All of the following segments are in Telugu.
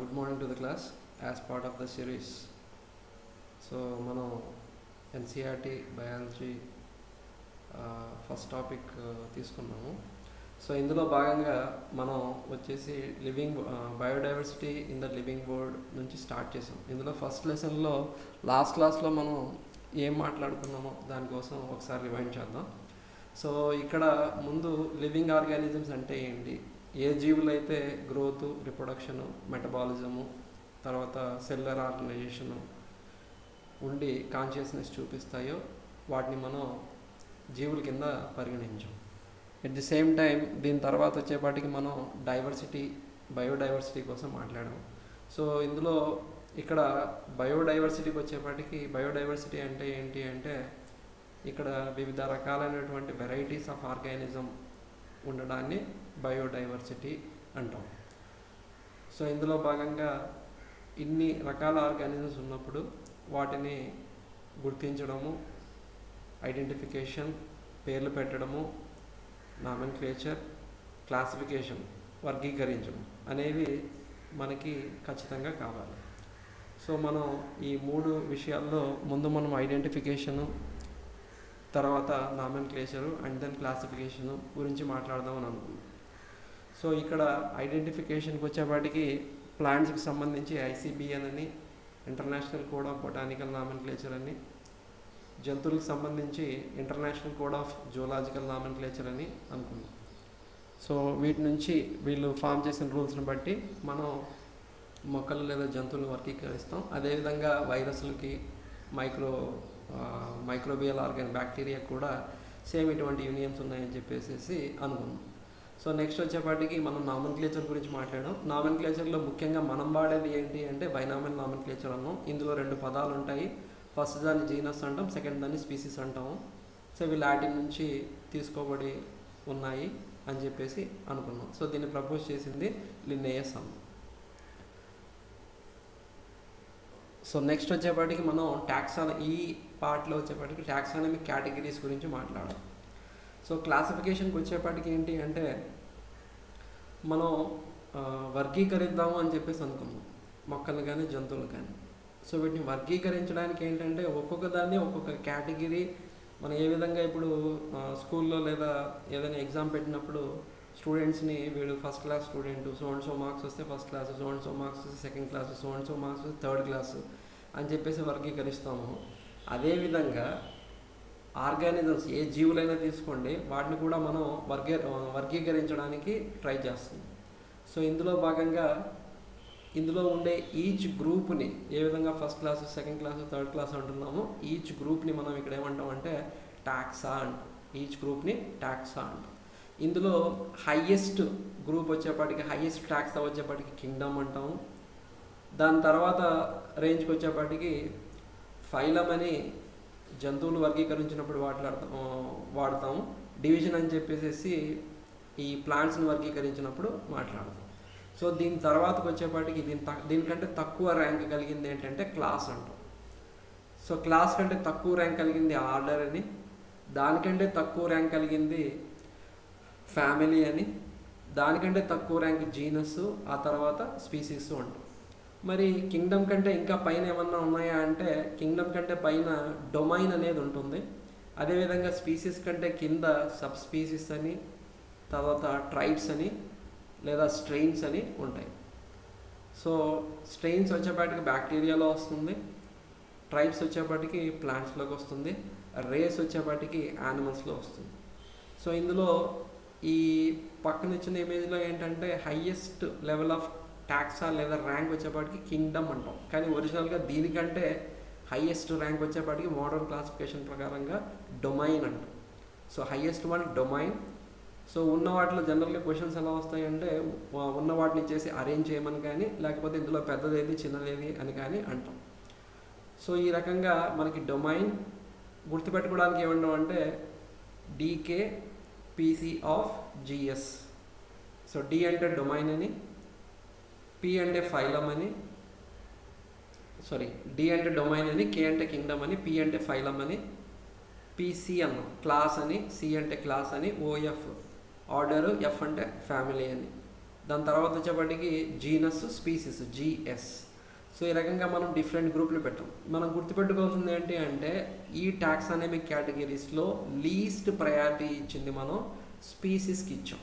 Good morning to the class as part of the series. So మనం ఎన్సిఆర్టీ బయాలజీ ఫస్ట్ టాపిక్ తీసుకున్నాము. సో ఇందులో భాగంగా మనం వచ్చేసి biodiversity in the living world నుంచి స్టార్ట్ చేసాం. ఇందులో ఫస్ట్ లెసన్లో లాస్ట్ క్లాస్లో మనం ఏం మాట్లాడుకున్నామో దానికోసం ఒకసారి రివైండ్ చేద్దాం. సో ఇక్కడ ముందు లివింగ్ ఆర్గానిజమ్స్ అంటే ఏంటి, ఏ జీవులు అయితే గ్రోత్, రిప్రొడక్షను, మెటబాలిజము, తర్వాత సెల్యులర్ ఆర్గనైజేషను ఉండి కాన్షియస్నెస్ చూపిస్తాయో వాటిని మనం జీవుల కింద పరిగణించాం. ఎట్ ది సేమ్ టైం దీని తర్వాత వచ్చేపాటికి మనం బయోడైవర్సిటీ కోసం మాట్లాడాం. సో ఇందులో ఇక్కడ బయోడైవర్సిటీకి వచ్చేపాటికి బయోడైవర్సిటీ అంటే ఏంటి అంటే ఇక్కడ వివిధ రకాలైనటువంటి వెరైటీస్ ఆఫ్ ఆర్గానిజం ఉండడాన్ని బయోడైవర్సిటీ అంటాం. సో ఇందులో భాగంగా ఇన్ని రకాల ఆర్గానిజమ్స్ ఉన్నప్పుడు వాటిని గుర్తించడము, ఐడెంటిఫికేషన్, పేర్లు పెట్టడము, నామెన్క్లేచర్, క్లాసిఫికేషన్, వర్గీకరించడం అనేవి మనకి ఖచ్చితంగా కావాలి. సో మనం ఈ మూడు విషయాల్లో ముందు మనం ఐడెంటిఫికేషను, తర్వాత నామెన్క్లేచరు అండ్ దెన్ క్లాసిఫికేషను గురించి మాట్లాడదామని అనుకున్నాం. సో ఇక్కడ ఐడెంటిఫికేషన్కి వచ్చేపాటికి ప్లాంట్స్కి సంబంధించి ఐసిబిఎన్ అని, international code of botanical nomenclature అని, జంతువులకు సంబంధించి international code of zoological nomenclature అని అనుకున్నాం. సో వీటి నుంచి వీళ్ళు ఫామ్ చేసిన రూల్స్ని బట్టి మనం మొక్కలు లేదా జంతువులను వర్గీకరిస్తాం. అదేవిధంగా వైరస్లకి, మైక్రోబియల్ బ్యాక్టీరియా కూడా సేమ్ ఇటువంటి యూనియన్స్ ఉన్నాయని చెప్పేసి అనుకున్నాం. సో నెక్స్ట్ వచ్చేపాటికి మనం నామెన్క్లేచర్ గురించి మాట్లాడాం. నామెన్క్లేచర్లో ముఖ్యంగా మనం వాడేది ఏంటి అంటే బైనామియల్ నామెన్క్లేచర్ అన్నాం. ఇందులో రెండు పదాలు ఉంటాయి. ఫస్ట్ దాన్ని జీనస్ అంటాం, సెకండ్ దాన్ని స్పీసీస్ అంటాము. సో ఇవి లాటిన్ నుంచి తీసుకోబడి ఉన్నాయి అని చెప్పేసి అనుకున్నాం. సో దీన్ని ప్రపోజ్ చేసింది లిన్నేయస్ అన్న. సో నెక్స్ట్ వచ్చేపాటికి మనం ఈ పార్ట్లో వచ్చేపాటికి టాక్సానమిక్ కేటగిరీస్ గురించి మాట్లాడాం. సో క్లాసిఫికేషన్కి వచ్చేపాటికి ఏంటి అంటే మనం వర్గీకరిద్దాము అని చెప్పేసి అనుకున్నాం, మొక్కలు కానీ జంతువులు కానీ. సో వీటిని వర్గీకరించడానికి ఏంటంటే ఒక్కొక్క దాన్ని ఒక్కొక్క కేటగిరీ మనం ఏ విధంగా ఇప్పుడు స్కూల్లో లేదా ఏదైనా ఎగ్జామ్ పెట్టినప్పుడు స్టూడెంట్స్ని వీడు first class student, so and so marks వస్తే first class, so and so marks వస్తే second class, so and so marks వస్తే థర్డ్ క్లాస్ అని చెప్పేసి వర్గీకరిస్తాము. అదేవిధంగా ఆర్గానిజమ్స్ ఏ జీవులైనా తీసుకోండి, వాటిని కూడా మనం వర్గీకరించడానికి ట్రై చేస్తాం. సో ఇందులో భాగంగా ఇందులో ఉండే ఈచ్ గ్రూప్ని ఏ విధంగా first class, second class, third class అంటున్నామో ఈచ్ గ్రూప్ని మనం ఇక్కడ ఏమంటాం అంటే టాక్సా అంటాం. ఈచ్ గ్రూప్ని టాక్సా అంటాం. ఇందులో హైయెస్ట్ గ్రూప్ వచ్చేపాటికి, హైయెస్ట్ టాక్సా వచ్చేపాటికి కింగ్డమ్ అంటాము. దాని తర్వాత రేంజ్కి వచ్చేపాటికి ఫైలం అని జంతువులు వర్గీకరించినప్పుడు వాడతాము. డివిజన్ అని చెప్పేసి ఈ ప్లాంట్స్ని వర్గీకరించినప్పుడు మాట్లాడతాం. సో దీని తర్వాతకు వచ్చేపాటికి దీనికంటే తక్కువ ర్యాంక్ కలిగింది ఏంటంటే క్లాస్ అంటాం. సో క్లాస్ కంటే తక్కువ ర్యాంక్ కలిగింది ఆర్డర్ అని, దానికంటే తక్కువ ర్యాంక్ కలిగింది ఫ్యామిలీ అని, దానికంటే తక్కువ ర్యాంక్ జీనస్, ఆ తర్వాత స్పీసీస్ అంటాం. మరి కింగ్డమ్ కంటే ఇంకా పైన ఏమన్నా ఉన్నాయా అంటే కింగ్డమ్ కంటే పైన డొమైన్ అనేది ఉంటుంది. అదేవిధంగా స్పీసీస్ కంటే కింద సబ్ స్పీసీస్ అని, తర్వాత ట్రైబ్స్ అని లేదా స్ట్రెయిన్స్ అని ఉంటాయి. సో స్ట్రెయిన్స్ వచ్చేపాటికి బ్యాక్టీరియాలో వస్తుంది, ట్రైబ్స్ వచ్చేపాటికి ప్లాంట్స్లోకి వస్తుంది, రేస్ వచ్చేపాటికి యానిమల్స్లో వస్తుంది. సో ఇందులో ఈ పక్కన ఇచ్చిన ఇమేజ్లో ఏంటంటే హైయెస్ట్ లెవెల్ ఆఫ్ టాక్సా లేదా ర్యాంక్ వచ్చేపాటికి కింగ్డమ్ అంటాం, కానీ ఒరిజినల్గా దీనికంటే హైయెస్ట్ ర్యాంక్ వచ్చేపాటికి మోడర్న్ క్లాసిఫికేషన్ ప్రకారంగా డొమైన్ అంటాం. So highest one domain. So ఉన్న వాటిలో జనరల్గా క్వశ్చన్స్ ఎలా వస్తాయంటే ఉన్న వాటిని చేసి అరేంజ్ చేయమని కానీ, లేకపోతే ఇందులో పెద్దదేది చిన్నదేది అని కానీ అంటాం. సో ఈ రకంగా మనకి డొమైన్ గుర్తుపెట్టుకోవడానికి ఏమంటాం అంటే DK PC of GS. So D అంటే డొమైన్ అని, పి అంటే ఫైలం అని, డి అంటే డొమైన్ అని, కే అంటే కింగ్డమ్ అని, పి అంటే ఫైలం అని, పిసి అన్నాం క్లాస్ అని, సి అంటే క్లాస్ అని, ఓఎఫ్ ఆర్డరు, ఎఫ్ అంటే ఫ్యామిలీ అని. దాని తర్వాత వచ్చేప్పటికి జీనస్, స్పీసీస్, జిఎస్. సో ఈ రకంగా మనం డిఫరెంట్ గ్రూప్లు పెట్టాం. మనం గుర్తుపెట్టుకోవాల్సింది ఏంటి అంటే ఈ టాక్సానమిక్ కేటగిరీస్లో లీస్ట్ ప్రయారిటీ ఇచ్చింది మనం స్పీసీస్కి ఇచ్చాం.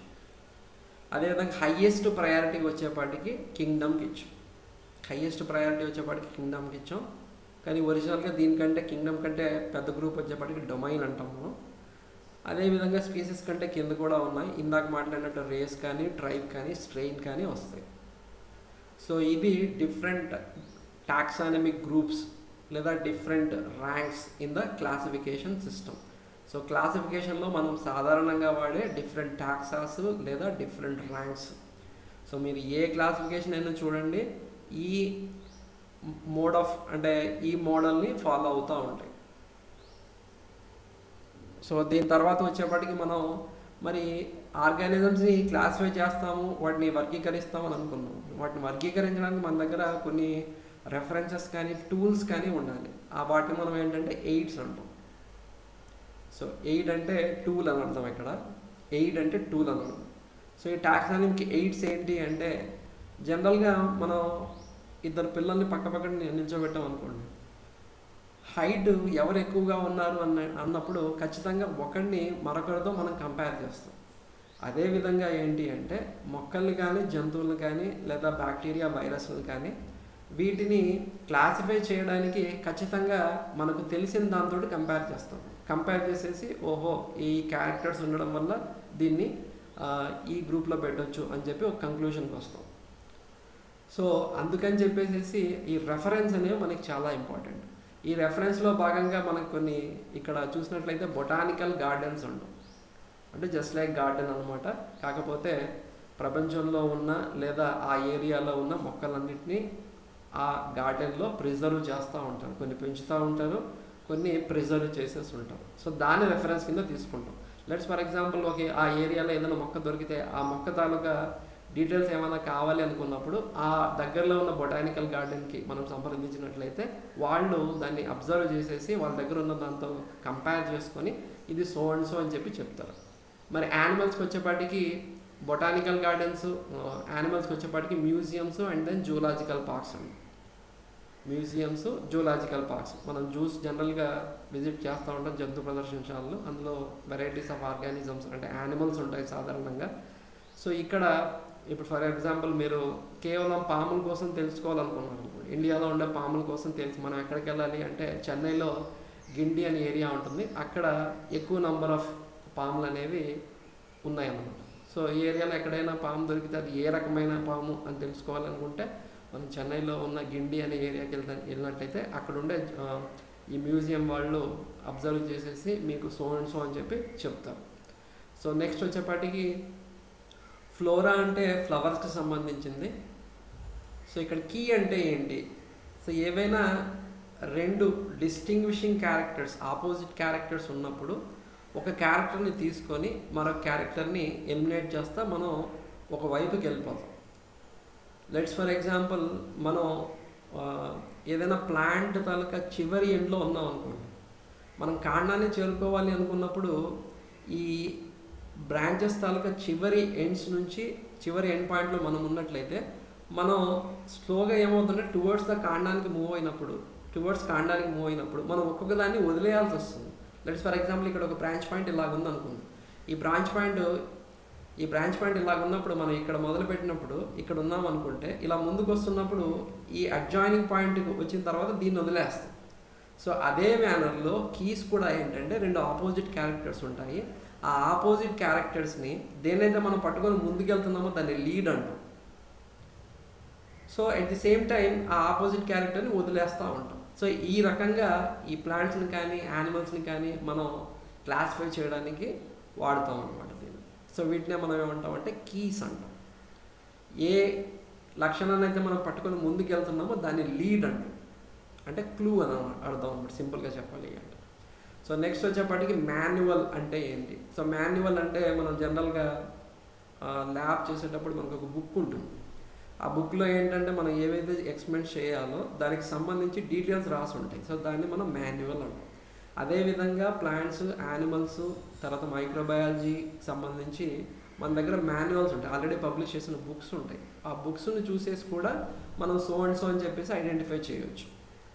అదేవిధంగా హయ్యెస్ట్ ప్రయారిటీ వచ్చేపాటికి కింగ్డమ్కి ఇచ్చాం. హయ్యెస్ట్ ప్రయారిటీ వచ్చేపాటికి కింగ్డమ్కి ఇచ్చాం. కానీ ఒరిజినల్గా దీనికంటే కింగ్డమ్ కంటే పెద్ద గ్రూప్ వచ్చేపాటికి డొమైన్ అంటాం మనం. అదేవిధంగా స్పీసీస్ కంటే కింద కూడా ఉన్నాయి. ఇందాక మాట్లాడినట్టు రేస్ కానీ, ట్రైబ్ కానీ, స్ట్రెయిన్ కానీ వస్తాయి. సో ఇది డిఫరెంట్ టాక్సానమిక్ గ్రూప్స్ లేదా different ranks in the classification system. So క్లాసిఫికేషన్లో మనం సాధారణంగా వాడే డిఫరెంట్ టాక్సాస్ లేదా డిఫరెంట్ ర్యాంక్స్. సో మీరు ఏ క్లాసిఫికేషన్ అయినా చూడండి, ఈ మోడ్ ఆఫ్ అంటే ఈ మోడల్ని ఫాలో అవుతూ ఉంటాయి. సో దీని తర్వాత వచ్చేప్పటికి మనం మరి ఆర్గానిజమ్స్ని క్లాసిఫై చేస్తాము, వాటిని వర్గీకరిస్తామని అనుకున్నాం. వాటిని వర్గీకరించడానికి మన దగ్గర కొన్ని రెఫరెన్సెస్ కానీ టూల్స్ కానీ ఉండాలి. ఆ వాటిని మనం ఏంటంటే ఎయిడ్స్ అంటాం. సో ఎయిడ్ అంటే టూల్ అని అర్థం. ఇక్కడ ఎయిడ్ అంటే టూల్ అని అర్థం. సో ఈ టాక్సానమీకి ఎయిడ్స్ ఏంటి అంటే జనరల్గా మనం ఇద్దరు పిల్లల్ని పక్కపక్కన నిల్చోబెట్టాం అనుకోండి, హైట్ ఎవరు ఎక్కువగా ఉన్నారు అన్నప్పుడు ఖచ్చితంగా ఒకరిని మరొకరితో మనం కంపేర్ చేస్తాం. అదేవిధంగా ఏంటి అంటే మొక్కల్ని కానీ, జంతువులను కానీ, లేదా బ్యాక్టీరియా, వైరస్లను కానీ వీటిని క్లాసిఫై చేయడానికి ఖచ్చితంగా మనకు తెలిసిన దాంతో కంపేర్ చేస్తాం. కంపేర్ చేసేసి ఓహో ఈ క్యారెక్టర్స్ ఉండడం వల్ల దీన్ని ఈ గ్రూప్లో పెట్టవచ్చు అని చెప్పి ఒక కంక్లూషన్కి వస్తాం. సో అందుకని చెప్పేసి ఈ రెఫరెన్స్ అనేవి మనకి చాలా ఇంపార్టెంట్. ఈ రెఫరెన్స్లో భాగంగా మనకు కొన్ని ఇక్కడ చూసినట్లయితే బొటానికల్ గార్డెన్స్ ఉండవు. అంటే జస్ట్ లైక్ గార్డెన్ అనమాట. కాకపోతే ప్రపంచంలో ఉన్న లేదా ఆ ఏరియాలో ఉన్న మొక్కలన్నింటినీ ఆ గార్డెన్లో ప్రిజర్వ్ చేస్తూ ఉంటారు. కొన్ని పెంచుతూ ఉంటారు, కొన్ని ప్రిజర్వ్ చేసేసి ఉంటారు. సో దాని రెఫరెన్స్ కింద తీసుకుంటాం. లెట్స్ ఫర్ ఎగ్జాంపుల్ ఓకే ఆ ఏరియాలో ఏదైనా మొక్క దొరికితే ఆ మొక్క తాలూకా డీటెయిల్స్ ఏమైనా కావాలి అనుకున్నప్పుడు ఆ దగ్గరలో ఉన్న బొటానికల్ గార్డెన్కి మనం సంప్రదించినట్లయితే వాళ్ళు దాన్ని అబ్జర్వ్ చేసేసి వాళ్ళ దగ్గర ఉన్న దాంతో కంపేర్ చేసుకొని ఇది సో అండ్ సో అని చెప్పి చెప్తారు. మరి యానిమల్స్కి వచ్చేపాటికి బొటానికల్ గార్డెన్స్, యానిమల్స్కి వచ్చేపాటికి museums and then zoological parks అండి. మ్యూజియంస్, జూలాజికల్ పార్క్స్ మనం జూస్ జనరల్గా విజిట్ చేస్తూ ఉంటాం, జంతు ప్రదర్శనశాలలు. అందులో వెరైటీస్ ఆఫ్ ఆర్గానిజమ్స్ అంటే యానిమల్స్ ఉంటాయి సాధారణంగా. సో ఇక్కడ ఇప్పుడు ఫర్ ఎగ్జాంపుల్ మీరు కేవలం పాముల కోసం తెలుసుకోవాలనుకున్నారు, ఇండియాలో ఉండే పాముల కోసం తెలుసు మనం ఎక్కడికి వెళ్ళాలి అంటే చెన్నైలో గిండి అనే ఏరియా ఉంటుంది. అక్కడ ఎక్కువ నంబర్ ఆఫ్ పాములు అనేవి ఉన్నాయన్నమాట. సో ఈ ఏరియాలో ఎక్కడైనా పాము దొరికితే అది ఏ రకమైన పాము అని తెలుసుకోవాలనుకుంటే మనం చెన్నైలో ఉన్న గిండి అనే ఏరియాకి వెళ్ళినట్టయితే అక్కడ ఉండే ఈ మ్యూజియం వాళ్ళు అబ్జర్వ్ చేసేసి మీకు సో అండ్ సో అని చెప్పి చెప్తారు. సో నెక్స్ట్ వచ్చేపాటికి ఫ్లోరా అంటే ఫ్లవర్స్కి సంబంధించింది. సో ఇక్కడ కీ అంటే ఏంటి? సో ఏవైనా రెండు డిస్టింగ్విషింగ్ క్యారెక్టర్స్, ఆపోజిట్ క్యారెక్టర్స్ ఉన్నప్పుడు ఒక క్యారెక్టర్ని తీసుకొని మరొక క్యారెక్టర్ని ఎలిమినేట్ చేస్తా మనం ఒక వైపుకి వెళ్ళిపోతాం. లెట్స్ ఫర్ ఎగ్జాంపుల్ మనం ఏదైనా ప్లాంట్ తాలూకా చివరి ఎండ్లో ఉన్నాం అనుకోండి, మనం కాండాన్ని చేరుకోవాలి అనుకున్నప్పుడు ఈ బ్రాంచెస్ తాలూకా చివరి ఎండ్స్ నుంచి చివరి ఎండ్ పాయింట్లో మనం ఉన్నట్లయితే మనం స్లోగా ఏమవుతుందంటే టువర్డ్స్ కాండానికి మూవ్ అయినప్పుడు మనం ఒక్కొక్క దాన్ని వదిలేయాల్సి వస్తుంది. లెట్స్ ఫర్ ఎగ్జాంపుల్ ఇక్కడ ఒక బ్రాంచ్ పాయింట్ ఇలాగ ఉంది అనుకుంది. ఈ బ్రాంచ్ పాయింట్ ఇలాగ ఉన్నప్పుడు మనం ఇక్కడ మొదలు పెట్టినప్పుడు ఇక్కడ ఉన్నాం అనుకుంటే ఇలా ముందుకు వస్తున్నప్పుడు ఈ అడ్జాయినింగ్ పాయింట్కి వచ్చిన తర్వాత దీన్ని వదిలేస్తాం. సో అదే మేనర్లో కీస్ కూడా ఏంటంటే రెండు ఆపోజిట్ క్యారెక్టర్స్ ఉంటాయి. ఆ ఆపోజిట్ క్యారెక్టర్స్ని దేనైతే మనం పట్టుకొని ముందుకెళ్తున్నామో దాన్ని లీడ్ అంటాం. So at the same time ఆ ఆపోజిట్ క్యారెక్టర్ని వదిలేస్తూ ఉంటాం. సో ఈ రకంగా ఈ ప్లాంట్స్ని కానీ యానిమల్స్ని కానీ మనం క్లాసిఫై చేయడానికి వాడతాం అన్నమాట దీన్ని. సో వీటినే మనం ఏమంటామంటే కీస్ అంటాం. ఏ లక్షణాన్ని అయితే మనం పట్టుకొని ముందుకెళ్తున్నామో దాన్ని లీడ్ అంటాం, అంటే క్లూ అని అర్థం అన్నమాట, సింపుల్గా చెప్పాలి అంటే. సో నెక్స్ట్ వచ్చేప్పటికి మాన్యువల్ అంటే ఏంటి? సో మాన్యువల్ అంటే మనం జనరల్గా ల్యాబ్ చేసేటప్పుడు మనకు ఒక బుక్ ఉంటుంది. ఆ బుక్లో ఏంటంటే మనం ఏవైతే ఎక్స్పెరిమెంట్స్ చేయాలో దానికి సంబంధించి డీటెయిల్స్ రాసి ఉంటాయి. సో దాన్ని మనం మాన్యువల్ అంటాం. అదేవిధంగా ప్లాంట్స్, యానిమల్స్, తర్వాత మైక్రోబయాలజీకి సంబంధించి మన దగ్గర మాన్యువల్స్ ఉంటాయి, ఆల్రెడీ పబ్లిష్ చేసిన బుక్స్ ఉంటాయి. ఆ బుక్స్ని చూసేసి కూడా మనం సో అండ్ సో అని చెప్పేసి ఐడెంటిఫై చేయొచ్చు.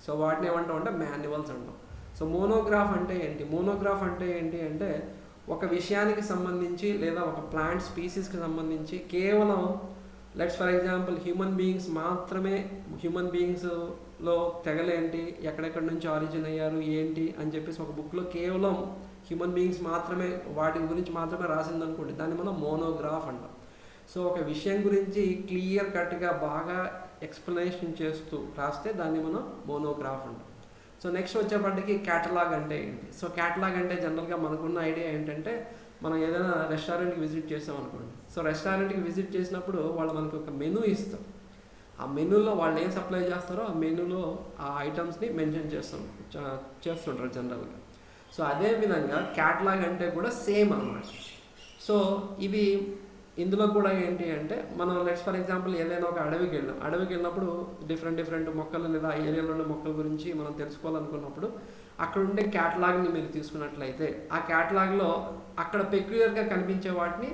సో వాటిని ఏమంటాం అంటే మాన్యువల్స్ అంటాం. సో మోనోగ్రాఫ్ అంటే ఏంటి? మోనోగ్రాఫ్ అంటే ఏంటి అంటే ఒక విషయానికి సంబంధించి లేదా ఒక ప్లాంట్ స్పీసీస్కి సంబంధించి కేవలం let's for example human beings మాత్రమే, హ్యూమన్ బీయింగ్స్లో తెగలేంటి, ఎక్కడెక్కడ నుంచి ఆరిజిన్ అయ్యారు ఏంటి అని చెప్పేసి ఒక బుక్లో కేవలం హ్యూమన్ బీయింగ్స్ మాత్రమే వాటి గురించి మాత్రమే రాసిందనుకోండి, దాన్ని మనం మోనోగ్రాఫ్ అంటాం. సో ఒక విషయం గురించి క్లియర్ కట్గా బాగా ఎక్స్ప్లెనేషన్ చేస్తూ రాస్తే దాన్ని మనం మోనోగ్రాఫ్ అంటాం. సో నెక్స్ట్ వచ్చేప్పటికి క్యాటలాగ్ అంటే ఏంటి? సో క్యాటలాగ్ అంటే జనరల్గా మనకున్న ఐడియా ఏంటంటే మనం ఏదైనా రెస్టారెంట్కి విజిట్ చేసాం అనుకోండి. సో రెస్టారెంట్కి విజిట్ చేసినప్పుడు వాళ్ళు మనకు ఒక మెనూ ఇస్తారు. ఆ మెనూలో వాళ్ళు ఏం సప్లై చేస్తారో ఆ మెనూలో ఆ ఐటమ్స్ని మెన్షన్ చేస్తుంటారు జనరల్గా. సో అదేవిధంగా క్యాటలాగ్ అంటే కూడా సేమ్ అన్నమాట. సో ఇవి ఇందులో కూడా ఏంటి అంటే మనం లెట్స్ ఫర్ ఎగ్జాంపుల్ ఏదైనా ఒక అడవికి వెళ్ళినప్పుడు డిఫరెంట్ మొక్కలు లేదా ఆ ఏరియాలో ఉన్న మొక్కల గురించి మనం తెలుసుకోవాలనుకున్నప్పుడు అక్కడ ఉండే క్యాటలాగ్ని మీరు తీసుకున్నట్లయితే ఆ క్యాటలాగ్లో అక్కడ పెక్యులర్గా కనిపించే వాటిని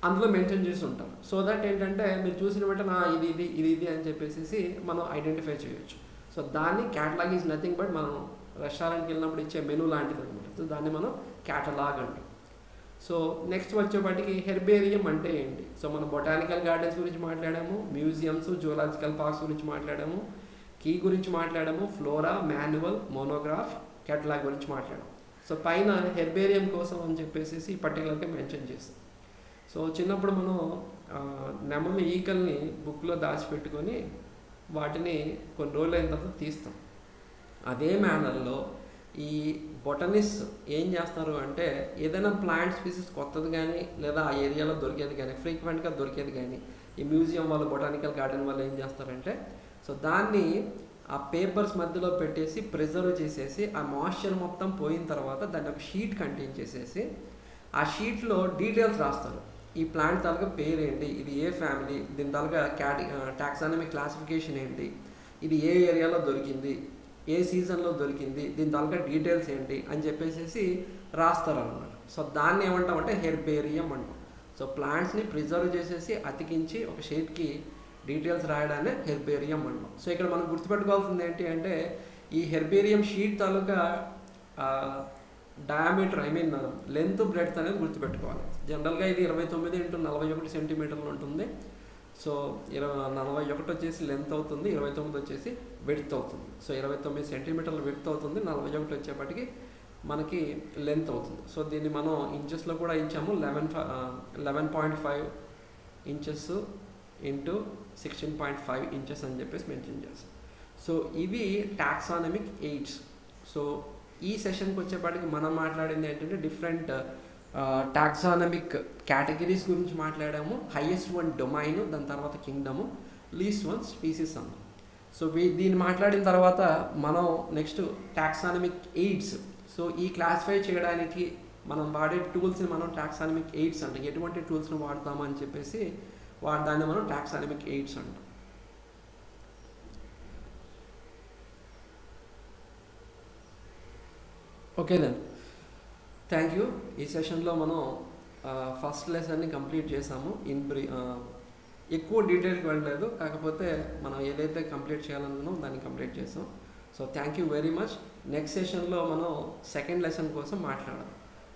అందులో మెన్షన్ చేసి ఉంటారు. సో దట్ ఏంటంటే మీరు చూసిన వెంటనే ఇది అని చెప్పేసి మనం ఐడెంటిఫై చేయొచ్చు. సో దాన్ని క్యాటలాగ్ ఈజ్ నథింగ్ బట్ మనం రెస్టారెంట్కి వెళ్ళినప్పుడు ఇచ్చే మెనూ లాంటిది అనమాట. సో దాన్ని మనం క్యాటలాగ్ అంటాం. సో నెక్స్ట్ వచ్చేప్పటికి హెర్బేరియం అంటే ఏంటి? సో మనం బొటానికల్ గార్డెన్స్ గురించి మాట్లాడాము, మ్యూజియంస్, జూలాజికల్ పార్క్స్ గురించి మాట్లాడాము, కీ గురించి మాట్లాడాము, ఫ్లోరా, మాన్యువల్, మోనోగ్రాఫ్, క్యాటలాగ్ గురించి మాట్లాడాము. సో పైన హెర్బేరియం కోసం అని చెప్పేసి పర్టికులర్గా మెన్షన్ చేస్తాం. సో చిన్నప్పుడు మనం నెమలి ఈకల్ని బుక్లో దాచిపెట్టుకొని వాటిని కొన్ని రోజులు అయిన తర్వాత తీస్తాం. అదే మేనర్లో ఈ బొటనిస్ట్ ఏం చేస్తారు అంటే ఏదైనా ప్లాంట్ స్పీసీస్ కొత్తది కానీ లేదా ఆ ఏరియాలో దొరికేది కానీ ఫ్రీక్వెంట్గా దొరికేది కానీ ఈ మ్యూజియం వాళ్ళు బొటానికల్ గార్డెన్ వాళ్ళు ఏం చేస్తారంటే సో దాన్ని ఆ పేపర్స్ మధ్యలో పెట్టేసి ప్రిజర్వ్ చేసేసి ఆ మాయిశ్చర్ మొత్తం పోయిన తర్వాత దాన్ని ఒక షీట్ కంటైన్ చేసేసి ఆ షీట్లో డీటెయిల్స్ రాస్తారు. ఈ ప్లాంట్ తాలూకా పేరు ఏంటి, ఇది ఏ ఫ్యామిలీ, దీని తాలూకా టాక్సానమిక్ క్లాసిఫికేషన్ ఏంటి, ఇది ఏ ఏరియాలో దొరికింది, ఏ సీజన్లో దొరికింది, దీని తాలూకా డీటెయిల్స్ ఏంటి అని చెప్పేసి రాస్తారు అన్నమాట. సో దాన్ని ఏమంటామంటే హెర్బేరియం అంటాం. సో ప్లాంట్స్ని ప్రిజర్వ్ చేసేసి అతికించి ఒక షీట్కి డీటెయిల్స్ రాయడాన్ని హెర్బేరియం అంటాం. సో ఇక్కడ మనం గుర్తుపెట్టుకోవాల్సింది ఏంటి అంటే ఈ హెర్బేరియం షీట్ తాలూకా డయామీటర్ లెంత్ బ్రెడ్త్ అనేది గుర్తుపెట్టుకోవాలి. జనరల్గా ఇది 29 x 41 సెంటీమీటర్లు ఉంటుంది. సో 41 వచ్చేసి లెంత్ అవుతుంది, 29 వచ్చేసి విడ్త్ అవుతుంది. సో 29 సెంటీమీటర్లు విడ్త్ అవుతుంది, 41 వచ్చేప్పటికి మనకి లెంత్ అవుతుంది. సో దీన్ని మనం ఇంచెస్లో కూడా ఇచ్చాము, 11.5 ఇంచెస్ ఇంటూ 16.5 ఇంచెస్ అని చెప్పేసి మెన్షన్ చేస్తాం. సో ఇవి టాక్సానమిక్ ఎయిడ్స్. సో ఈ సెషన్కి వచ్చేప్పటికి మనం మాట్లాడింది ఏంటంటే డిఫరెంట్ టాక్సానమిక్ కేటగిరీస్ గురించి మాట్లాడాము. హైయెస్ట్ వన్ డొమైన్, దాని తర్వాత కింగ్డము, లీస్ట్ వన్ స్పీసీస్ అన్నాం. సో దీన్ని మాట్లాడిన తర్వాత మనం నెక్స్ట్ టాక్సానమిక్ ఎయిడ్స్. సో ఈ క్లాసిఫై చేయడానికి మనం వాడే టూల్స్ని మనం టాక్సానమిక్ ఎయిడ్స్ అంటాం. ఎటువంటి టూల్స్ని వాడతాము అని చెప్పేసి దాన్ని మనం టాక్సానమిక్ ఎయిడ్స్ అంటాం. Okay then, thank you. ఈ సెషన్లో మనం ఫస్ట్ లెసన్ని కంప్లీట్ చేసాము. ఎక్కువ డీటెయిల్కి వెళ్ళలేదు, కాకపోతే మనం ఏదైతే కంప్లీట్ చేయాలనుకున్నామో దాన్ని కంప్లీట్ చేసాం. So thank you very much. Next సెషన్లో మనం సెకండ్ లెసన్ కోసం మాట్లాడదాం.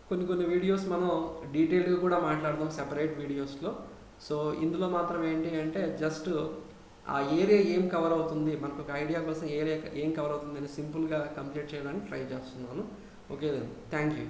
కొన్ని వీడియోస్ మనం డీటెయిల్గా కూడా మాట్లాడదాం సెపరేట్ వీడియోస్లో. సో ఇందులో మాత్రం ఏంటి అంటే జస్ట్ ఆ ఏరియా ఏం కవర్ అవుతుంది, మనకు ఒక ఐడియా కోసం ఏరియా ఏం కవర్ అవుతుంది అని సింపుల్గా కంప్లీట్ చేయడానికి ట్రై చేస్తున్నాను. Okay then, thank you.